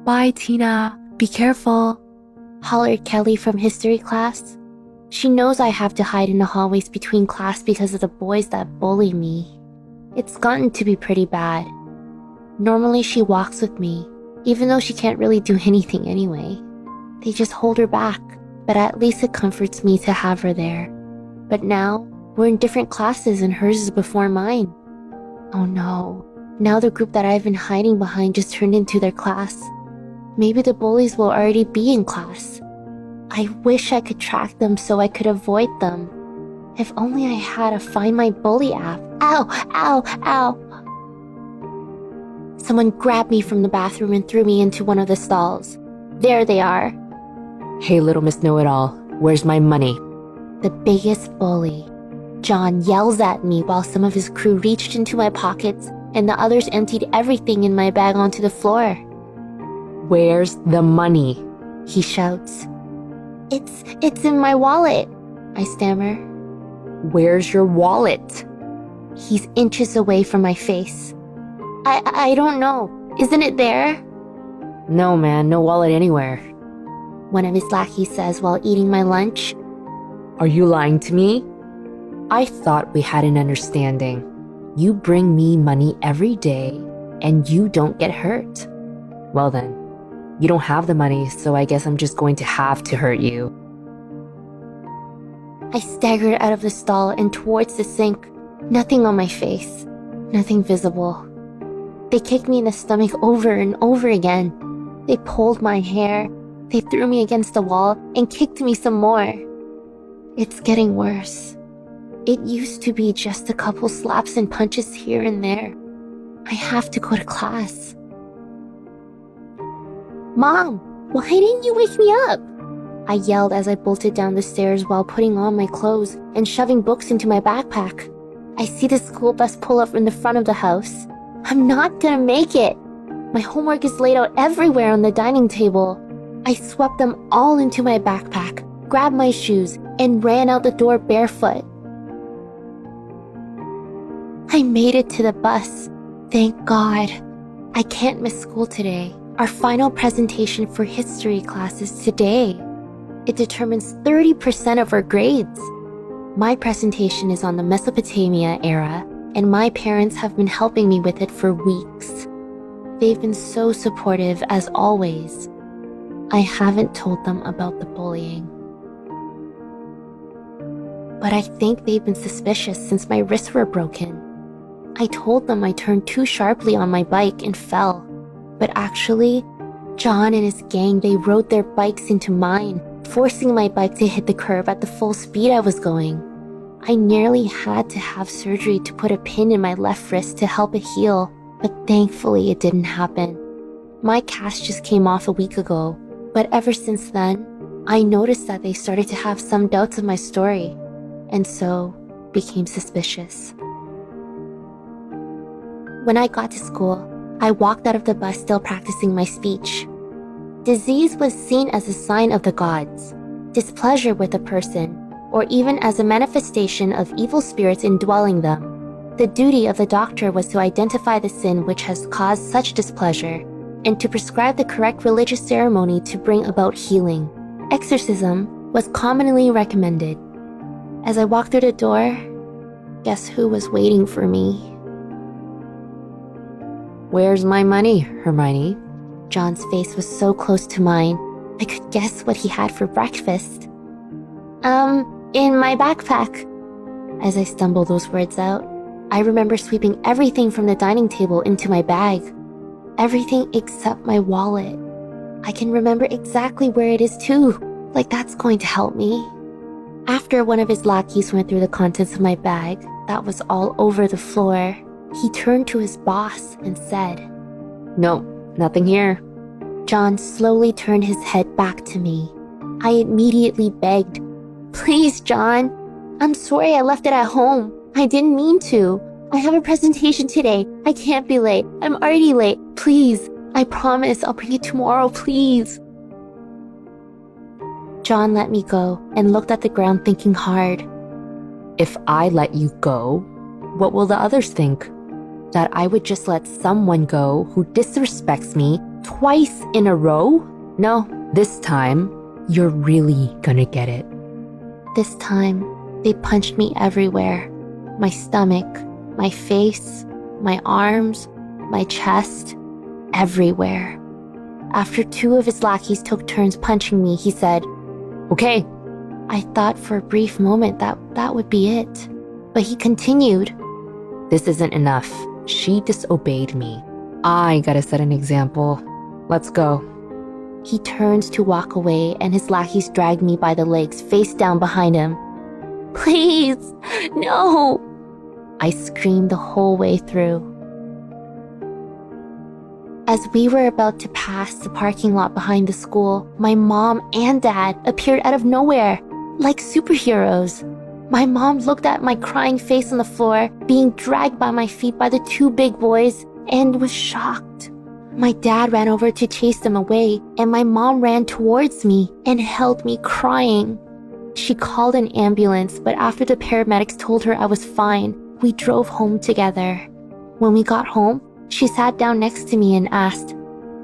Bye, Tina. Be careful, hollered Kelly from history class. She knows I have to hide in the hallways between class because of the boys that bully me. It's gotten to be pretty bad. Normally she walks with me, even though she can't really do anything anyway. They just hold her back, but at least it comforts me to have her there. But now, we're in different classes and hers is before mine. Oh no, now the group that I've been hiding behind just turned into their class. Maybe the bullies will already be in class. I wish I could track them so I could avoid them. If only I had a Find My Bully app. Ow, ow, ow. Someone grabbed me from the bathroom and threw me into one of the stalls. There they are. Hey, little Miss Know-It-All, where's my money? The biggest bully. John yells at me while some of his crew reached into my pockets and the others emptied everything in my bag onto the floor. Where's the money? He shouts. It's in my wallet, I stammer. Where's your wallet? He's inches away from my face. I don't know. Isn't it there? No, man, no wallet anywhere. One of his lackeys says while eating my lunch. Are you lying to me? I thought we had an understanding. You bring me money every day, and you don't get hurt. Well then, you don't have the money, so I guess I'm just going to have to hurt you. I staggered out of the stall and towards the sink. Nothing on my face. Nothing visible. They kicked me in the stomach over and over again. They pulled my hair. They threw me against the wall and kicked me some more. It's getting worse. It used to be just a couple slaps and punches here and there. I have to go to class. Mom, why didn't you wake me up? I yelled as I bolted down the stairs while putting on my clothes and shoving books into my backpack. I see the school bus pull up in the front of the house. I'm not gonna make it. My homework is laid out everywhere on the dining table. I swept them all into my backpack, grabbed my shoes, and ran out the door barefoot. I made it to the bus. Thank God. I can't miss school today. Our final presentation for history class is today. It determines 30% of our grades. My presentation is on the Mesopotamia era, and my parents have been helping me with it for weeks. They've been so supportive as always. I haven't told them about the bullying. But I think they've been suspicious since my wrists were broken. I told them I turned too sharply on my bike and fell. But actually, John and his gang, they rode their bikes into mine, forcing my bike to hit the curb at the full speed I was going. I nearly had to have surgery to put a pin in my left wrist to help it heal, but thankfully it didn't happen. My cast just came off a week ago, but ever since then, I noticed that they started to have some doubts of my story, and so became suspicious. When I got to school, I walked out of the bus still practicing my speech. Disease was seen as a sign of the gods, displeasure with a person, or even as a manifestation of evil spirits indwelling them. The duty of the doctor was to identify the sin which has caused such displeasure, and to prescribe the correct religious ceremony to bring about healing. Exorcism was commonly recommended. As I walked through the door, guess who was waiting for me? Where's my money, Hermione? John's face was so close to mine, I could guess what he had for breakfast. In my backpack. As I stumbled those words out, I remember sweeping everything from the dining table into my bag. Everything except my wallet. I can remember exactly where it is too, like that's going to help me. After one of his lackeys went through the contents of my bag, that was all over the floor, he turned to his boss and said, No, nothing here. John slowly turned his head back to me. I immediately begged, Please, John. I'm sorry I left it at home. I didn't mean to. I have a presentation today. I can't be late. I'm already late. Please. I promise I'll bring it tomorrow, please. John let me go and looked at the ground thinking hard. If I let you go, what will the others think? That I would just let someone go who disrespects me Twice in a row? No, this time, you're really gonna get it. This time, they punched me everywhere. My stomach, my face, my arms, my chest, everywhere. After 2 of his lackeys took turns punching me, he said, Okay, I thought for a brief moment that would be it. But he continued. this isn't enough. She disobeyed me. I gotta set an example. Let's go. He turns to walk away and his lackeys drag me by the legs face down behind him. Please, no! I screamed the whole way through. As we were about to pass the parking lot behind the school, my mom and dad appeared out of nowhere, like superheroes. My mom looked at my crying face on the floor, being dragged by my feet by the 2 big boys, and was shocked. My dad ran over to chase them away, and my mom ran towards me and held me crying. She called an ambulance, but after the paramedics told her I was fine, we drove home together. When we got home, she sat down next to me and asked,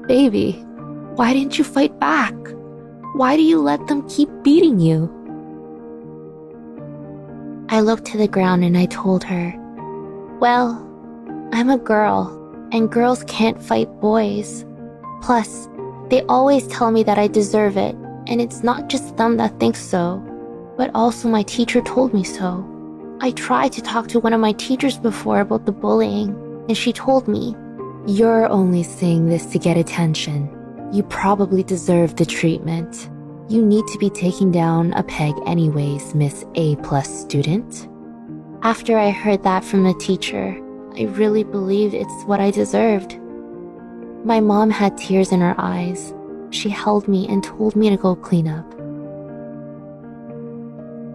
Baby, why didn't you fight back? Why do you let them keep beating you? I looked to the ground and I told her, Well, I'm a girl, and girls can't fight boys. Plus, they always tell me that I deserve it, and it's not just them that think so, but also my teacher told me so. I tried to talk to one of my teachers before about the bullying, and she told me, You're only saying this to get attention. You probably deserve the treatment. You need to be taken down a peg anyways, Miss A+ student. After I heard that from the teacher, I really believed it's what I deserved. My mom had tears in her eyes. She held me and told me to go clean up.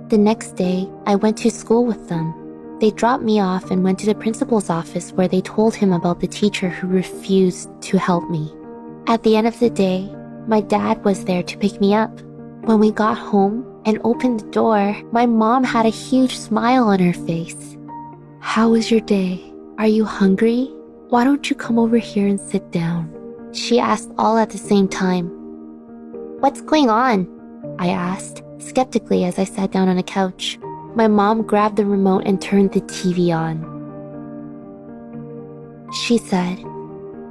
The next day, I went to school with them. They dropped me off and went to the principal's office where they told him about the teacher who refused to help me. At the end of the day, my dad was there to pick me up. When we got home and opened the door, my mom had a huge smile on her face. How was your day? Are you hungry? Why don't you come over here and sit down? She asked all at the same time. What's going on? I asked, skeptically as I sat down on a couch. My mom grabbed the remote and turned the TV on. She said,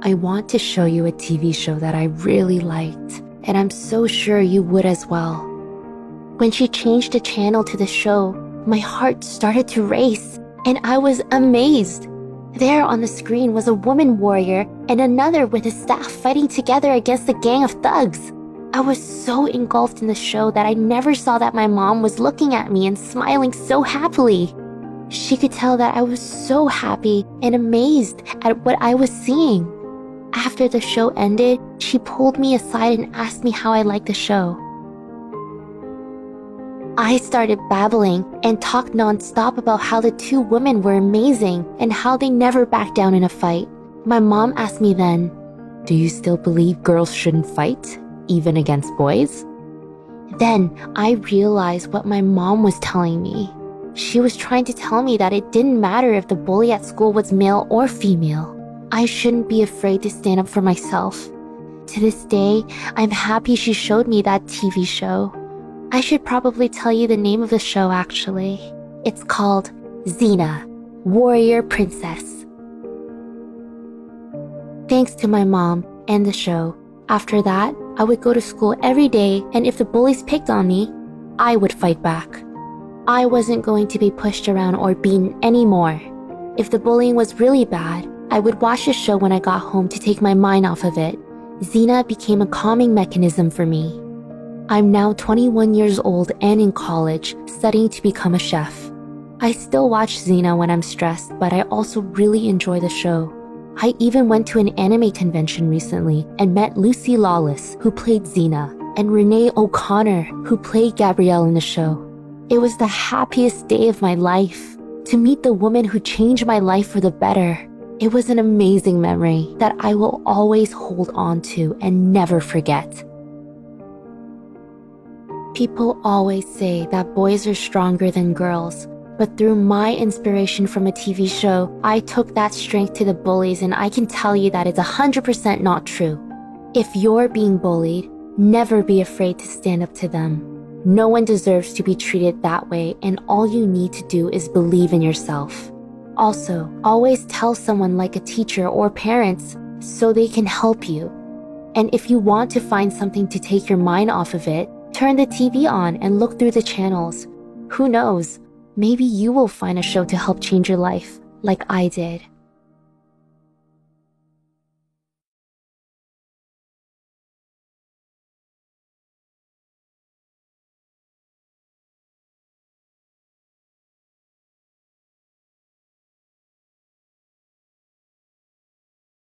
I want to show you a TV show that I really liked, and I'm so sure you would as well. When she changed the channel to the show, my heart started to race, and I was amazed. There on the screen was a woman warrior and another with a staff fighting together against a gang of thugs. I was so engulfed in the show that I never saw that my mom was looking at me and smiling so happily. She could tell that I was so happy and amazed at what I was seeing. After the show ended, she pulled me aside and asked me how I liked the show. I started babbling and talked nonstop about how the 2 women were amazing and how they never backed down in a fight. My mom asked me then, Do you still believe girls shouldn't fight, even against boys? Then I realized what my mom was telling me. She was trying to tell me that it didn't matter if the bully at school was male or female. I shouldn't be afraid to stand up for myself. To this day, I'm happy she showed me that TV show. I should probably tell you the name of the show actually. It's called Xena, Warrior Princess. Thanks to my mom and the show, after that, I would go to school every day, and if the bullies picked on me, I would fight back. I wasn't going to be pushed around or beaten anymore. If the bullying was really bad, I would watch the show when I got home to take my mind off of it. Xena became a calming mechanism for me. I'm now 21 years old and in college, studying to become a chef. I still watch Xena when I'm stressed, but I also really enjoy the show. I even went to an anime convention recently and met Lucy Lawless, who played Xena, and Renee O'Connor, who played Gabrielle in the show. It was the happiest day of my life. To meet the woman who changed my life for the better. It was an amazing memory that I will always hold on to and never forget. People always say that boys are stronger than girls, but through my inspiration from a TV show, I took that strength to the bullies, and I can tell you that it's 100% not true. If you're being bullied, never be afraid to stand up to them. No one deserves to be treated that way, and all you need to do is believe in yourself. Also, always tell someone like a teacher or parents so they can help you. And if you want to find something to take your mind off of it, turn the TV on and look through the channels. Who knows? Maybe you will find a show to help change your life, like I did.